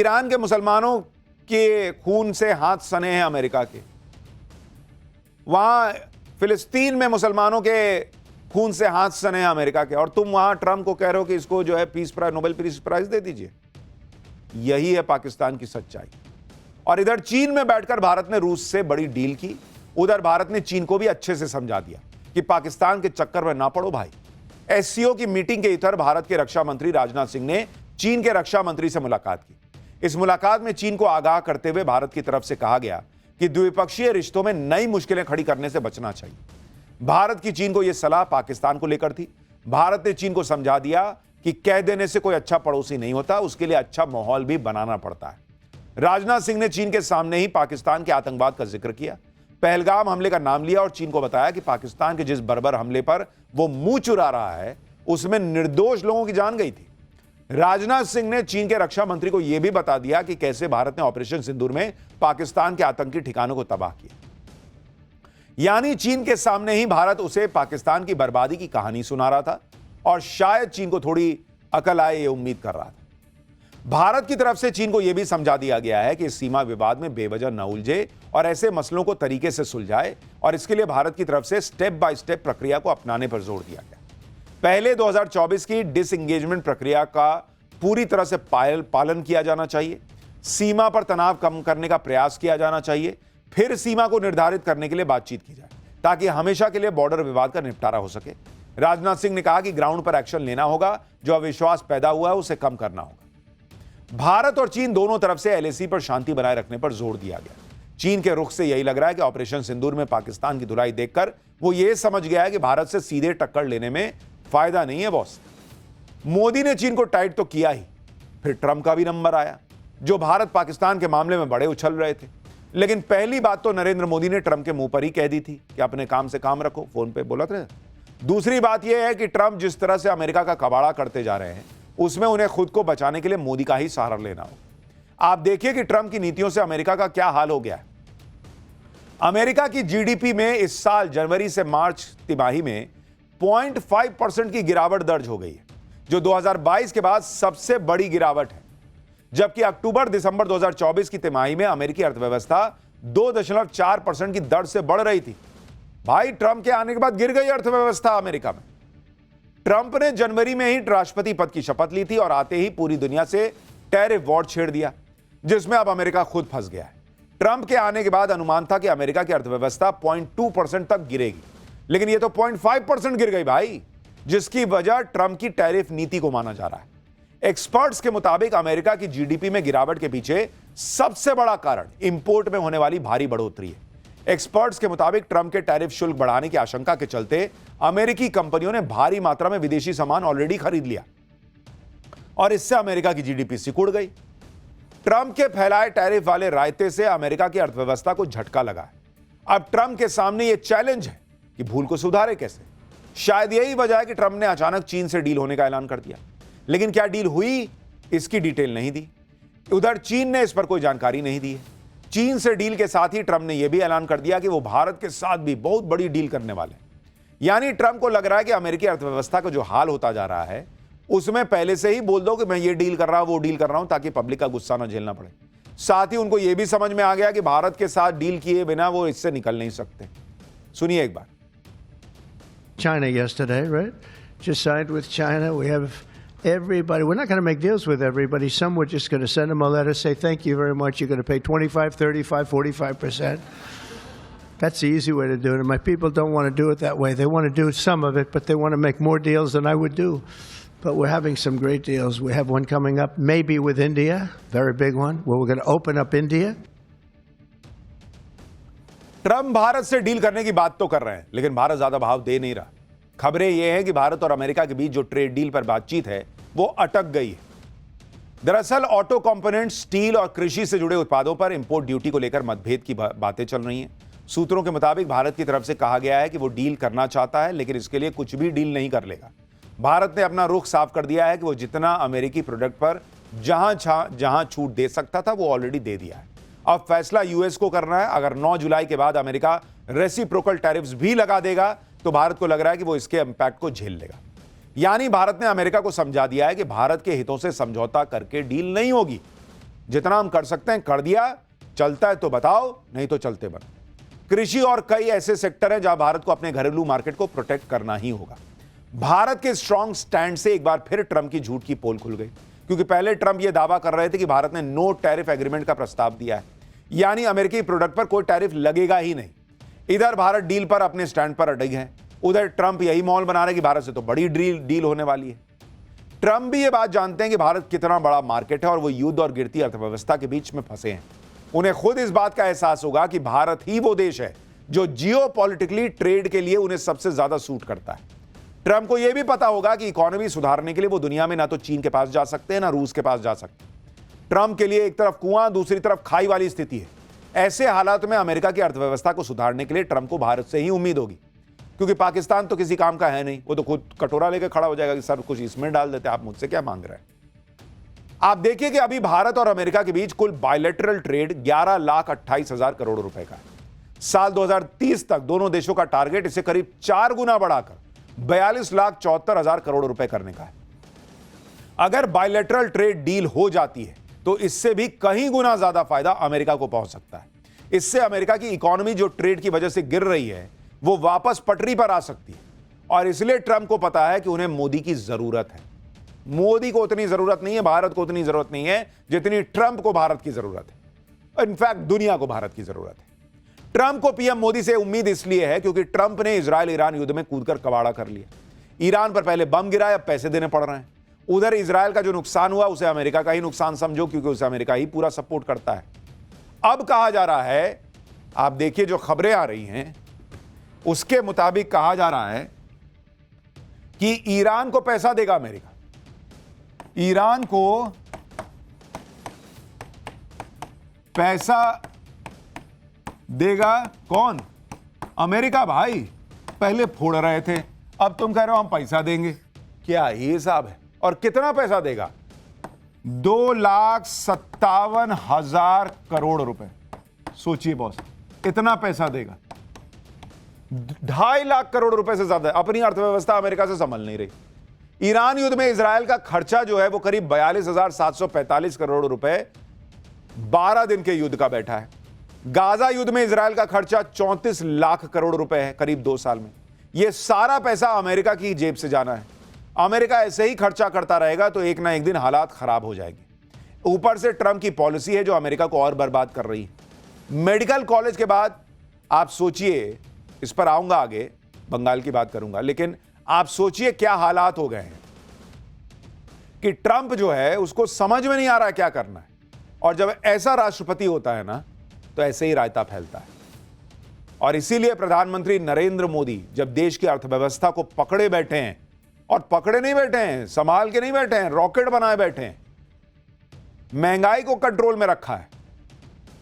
Iran के मुसलमानों के खून से हाथ सने हैं अमेरिका के। वहां फिलिस्तीन में मुसलमानों के खून से हाथ सने हैं अमेरिका के, और तुम वहां ट्रंप को कह रहे हो कि इसको जो है peace prize, Nobel peace prize दे दीजिए। यही है पाकिस्तान की सच्चाई। और इधर चीन में बैठकर भारत ने रूस से बड़ी डील की, उधर भारत ने चीन को भी अच्छे से समझा दिया कि पाकिस्तान के चक्कर में ना पड़ो भाई। एससीओ की मीटिंग के इतर भारत के रक्षा मंत्री राजनाथ सिंह ने चीन के रक्षा मंत्री से मुलाकात की। इस मुलाकात में चीन को आगाह करते हुए भारत की तरफ से कहा गया कि द्विपक्षीय रिश्तों में नई मुश्किलें खड़ी करने से बचना चाहिए। भारत की चीन को यह सलाह पाकिस्तान को लेकर थी। भारत ने चीन को समझा दिया कि कह देने से कोई अच्छा पड़ोसी नहीं होता, उसके लिए अच्छा माहौल भी बनाना पड़ता है। राजनाथ सिंह ने चीन के सामने ही पाकिस्तान के आतंकवाद का जिक्र किया, पहलगाम हमले का नाम लिया और चीन को बताया कि पाकिस्तान के जिस बर्बर हमले पर वो मुंह चुरा रहा है उसमें निर्दोष लोगों की जान गई थी। राजनाथ सिंह ने चीन के रक्षा मंत्री को यह भी बता दिया कि कैसे भारत ने ऑपरेशन सिंदूर में पाकिस्तान के आतंकी ठिकानों को तबाह किया। यानी चीन के सामने ही भारत उसे पाकिस्तान की बर्बादी की कहानी सुना रहा था, और शायद चीन को थोड़ी अकल आए ये उम्मीद कर रहा था। भारत की तरफ से चीन को यह भी समझा दिया गया है कि इस सीमा विवाद में बेवजह न उलझे और ऐसे मसलों को तरीके से सुलझाए, और इसके लिए भारत की तरफ से स्टेप बाय स्टेप प्रक्रिया को अपनाने पर जोर दिया गया। पहले 2024 की डिसएंगेजमेंट प्रक्रिया का पूरी तरह से पालन किया जाना चाहिए। सीमा पर तनाव कम करने का प्रयास किया जाना चाहिए। फिर सीमा को निर्धारित करने के लिए बातचीत की जाए ताकि हमेशा के लिए बॉर्डर विवाद का निपटारा हो सके। राजनाथ सिंह ने कहा कि ग्राउंड पर एक्शन लेना होगा, जो अविश्वास पैदा हुआ है उसे कम करना होगा। भारत और चीन दोनों तरफ से एलएसी पर शांति बनाए रखने पर जोर दिया गया। चीन के रुख से यही लग रहा है कि ऑपरेशन सिंदूर में पाकिस्तान की धुलाई देखकर वो ये समझ गया है कि भारत से सीधे टक्कर लेने में फायदा नहीं है बॉस। मोदी ने चीन को टाइट तो किया ही, फिर ट्रंप का भी नंबर आया, जो भारत पाकिस्तान के मामले में बड़े उछल रहे थे। लेकिन पहली बात तो नरेंद्र मोदी ने ट्रंप के मुंह पर ही कह दी थी कि अपने काम से काम रखो, फोन पे बोला था। दूसरी बात यह है कि ट्रंप जिस तरह से अमेरिका का कबाड़ा करते जा रहे हैं उसमें उन्हें खुद को बचाने के लिए मोदी का ही सहारा लेना हो। आप देखिए कि ट्रंप की नीतियों से अमेरिका का क्या हाल हो गया है। अमेरिका की जीडीपी में इस साल जनवरी से मार्च तिमाही में 0.5% की गिरावट दर्ज हो गई है, जो 2022 के बाद सबसे बड़ी गिरावट है। जबकि अक्टूबर दिसंबर 2024 की तिमाही में अमेरिकी अर्थव्यवस्था 2.4% की दर से बढ़ रही थी। भाई ट्रंप के आने के बाद गिर गई अर्थव्यवस्था अमेरिका में। ट्रंप ने जनवरी में ही राष्ट्रपति पद की शपथ ली थी और आते ही पूरी दुनिया से टैरिफ वॉर छेड़ दिया, जिसमें अब अमेरिका खुद फंस गया है। ट्रंप के आने के बाद अनुमान था कि अमेरिका की अर्थव्यवस्था 0.2% तक गिरेगी, लेकिन यह तो 0.5% गिर गई भाई, जिसकी वजह ट्रंप की टैरिफ नीति को माना जा रहा है। एक्सपर्ट्स के मुताबिक अमेरिका की जीडीपी में गिरावट के पीछे सबसे बड़ा कारण इंपोर्ट में होने वाली भारी बढ़ोतरी है। एक्सपर्ट्स के मुताबिक ट्रंप के टैरिफ शुल्क बढ़ाने की आशंका के चलते अमेरिकी कंपनियों ने भारी मात्रा में विदेशी सामान ऑलरेडी खरीद लिया और इससे अमेरिका की जीडीपी सिकुड़ गई। ट्रंप के फैलाए टैरिफ वाले रायते से अमेरिका की अर्थव्यवस्था को झटका लगा है। अब ट्रंप के सामने यह चैलेंज है कि भूल को सुधारे कैसे। शायद यही वजह है कि ट्रंप ने अचानक चीन से डील होने का ऐलान कर दिया, लेकिन क्या डील हुई इसकी डिटेल नहीं दी। उधर चीन ने इस पर कोई जानकारी नहीं दी है। चीन से डील के साथ ही ट्रंप ने यह भी ऐलान कर दिया कि वो भारत के साथ भी बहुत बड़ी डील करने वाले हैं। यानी ट्रंप को लग रहा है कि अमेरिकी अर्थव्यवस्था का जो हाल होता जा रहा है उसमें पहले से ही बोल दो कि मैं ये डील कर रहा हूं, वो डील कर रहा हूं, ताकि पब्लिक का गुस्सा ना झेलना पड़े। साथ ही उनको यह भी समझ में आ गया कि भारत के साथ डील किए बिना वो इससे निकल नहीं सकते। सुनिए एक बार। China yesterday, right? Just signed with China. We have everybody. We're not going to make deals with everybody. Some we're just going to send them a letter, say thank you very much. You're going to pay 25, 35, 45%. That's the easy way to do it. And my people don't want to do it that way. They want to do some of it, but they want to make more deals than I would do. But we're having some great deals. We have one coming up, maybe with India, very big one, where we're going to open up India. Trump Bharat से deal करने की बात तो कर रहे हैं, लेकिन भारत ज्यादा भाव दे नहीं रहा। खबरें यह हैं कि भारत और अमेरिका के बीच जो ट्रेड डील पर बातचीत है वो अटक गई है। दरअसल ऑटो कंपोनेंट, स्टील और कृषि से जुड़े उत्पादों पर इंपोर्ट ड्यूटी को लेकर मतभेद की बातें चल रही हैं। सूत्रों के मुताबिक भारत की तरफ से कहा गया है कि वो डील करना चाहता है, लेकिन इसके लिए कुछ भी डील नहीं कर लेगा। भारत ने अपना रुख साफ कर दिया है कि वो जितना अमेरिकी प्रोडक्ट पर जहां छूट दे सकता था वो ऑलरेडी दे दिया है। अब फैसला यूएस को करना है। अगर 9 जुलाई के बाद अमेरिका रेसिप्रोकल टैरिफ्स भी लगा देगा तो भारत को लग रहा है कि वो इसके इंपैक्ट को झेल लेगा। यानी भारत ने अमेरिका को समझा दिया है कि भारत के हितों से समझौता करके डील नहीं होगी। जितना हम कर सकते हैं कर दिया, चलता है तो बताओ, नहीं तो चलते बनो। कृषि और कई ऐसे सेक्टर हैं जहां भारत को अपने घरेलू मार्केट को प्रोटेक्ट करना ही होगा। भारत के स्ट्रांग स्टैंड से एक बार फिर ट्रंप की झूठ की पोल खुल गई, क्योंकि पहले ट्रंप यह दावा कर रहे थे कि भारत ने नो टैरिफ एग्रीमेंट का प्रस्ताव दिया है, यानी अमेरिकी प्रोडक्ट पर कोई टैरिफ लगेगा ही नहीं। इधर भारत डील पर अपने स्टैंड पर अड़े हैं, उधर ट्रंप यही माहौल बना रहे कि भारत से तो बड़ी डील होने वाली है। ट्रंप भी ये बात जानते हैं कि भारत कितना बड़ा मार्केट है और वो युद्ध और गिरती अर्थव्यवस्था के बीच में फंसे हैं। उन्हें खुद इस बात का एहसास होगा कि भारत ही वो देश है जो जियोपॉलिटिकली ट्रेड के लिए उन्हें सबसे ज्यादा सूट करता है। ट्रंप को यह भी पता होगा कि इकोनॉमी सुधारने के लिए वो दुनिया में ना तो चीन के पास जा सकते हैं ना रूस के पास जा सकते हैं। ट्रंप के लिए एक तरफ कुआं दूसरी तरफ खाई वाली स्थिति है। ऐसे हालात में अमेरिका की अर्थव्यवस्था को सुधारने के लिए ट्रंप को भारत से ही उम्मीद होगी, क्योंकि पाकिस्तान तो किसी काम का है नहीं। वो तो खुद कटोरा लेकर खड़ा हो जाएगा कि सर कुछ इसमें डाल देते, आप मुझसे क्या मांग रहे हैं। आप देखिए कि अभी भारत और अमेरिका के बीच कुल बायलैटरल ट्रेड 11,28,000 करोड़ रुपए का है। साल 2030 तक दोनों देशों का टारगेट इसे करीब 4 गुना बढ़ाकर 42,74,000 करोड़ रुपए करने का है। अगर बायलैटरल ट्रेड डील हो जाती है तो इससे भी कहीं गुना ज्यादा फायदा अमेरिका को पहुंच सकता है। इससे अमेरिका की इकोनॉमी जो ट्रेड की वजह से गिर रही है वो वापस पटरी पर आ सकती है, और इसलिए ट्रंप को पता है कि उन्हें मोदी की जरूरत है। मोदी को उतनी जरूरत नहीं है, भारत को उतनी जरूरत नहीं है जितनी ट्रंप को भारत की जरूरत है। इनफैक्ट दुनिया को भारत की जरूरत है। ट्रंप को पीएम मोदी से उम्मीद इसलिए है क्योंकि ट्रंप ने इजरायल ईरान युद्ध में कूदकर कबाड़ा कर लिया। ईरान पर पहले बम गिराए, अब पैसे देने पड़ रहे हैं। उधर इजरायल का जो नुकसान हुआ उसे अमेरिका का ही नुकसान समझो, क्योंकि उसे अमेरिका ही पूरा सपोर्ट करता है। अब कहा जा रहा है, आप देखिए जो खबरें आ रही हैं उसके मुताबिक कहा जा रहा है कि ईरान को पैसा देगा अमेरिका। ईरान को पैसा देगा कौन? अमेरिका। भाई पहले फोड़ रहे थे, अब तुम कह रहे हो हम पैसा देंगे। क्या ये हिसाब है? और कितना पैसा देगा? 2,57,000 करोड़ रुपए। सोचिए बॉस, इतना पैसा देगा। 2.5 लाख करोड़ रुपए से ज्यादा। अपनी अर्थव्यवस्था अमेरिका से संभल नहीं रही। ईरान युद्ध में इजरायल का खर्चा जो है वो करीब 42,745 करोड़ रुपए 12 दिन के युद्ध का बैठा है। गाजा युद्ध में इजरायल का खर्चा 34 लाख करोड़ रुपए है करीब 2 साल में। यह सारा पैसा अमेरिका की जेब से जाना है। अमेरिका ऐसे ही खर्चा करता रहेगा तो एक ना एक दिन हालात खराब हो जाएंगे। ऊपर से ट्रंप की पॉलिसी है जो अमेरिका को और बर्बाद कर रही है। मेडिकल कॉलेज के बाद आप सोचिए, इस पर आऊंगा आगे, बंगाल की बात करूंगा, लेकिन आप सोचिए क्या हालात हो गए हैं कि ट्रंप जो है उसको समझ में नहीं आ रहा क्या करना है। और जब ऐसा राष्ट्रपति होता है ना तो ऐसे ही रायता फैलता है। और इसीलिए प्रधानमंत्री नरेंद्र मोदी जब देश की अर्थव्यवस्था को पकड़े बैठे हैं, और पकड़े नहीं बैठे हैं, संभाल के नहीं बैठे हैं, रॉकेट बनाए बैठे हैं, महंगाई को कंट्रोल में रखा है,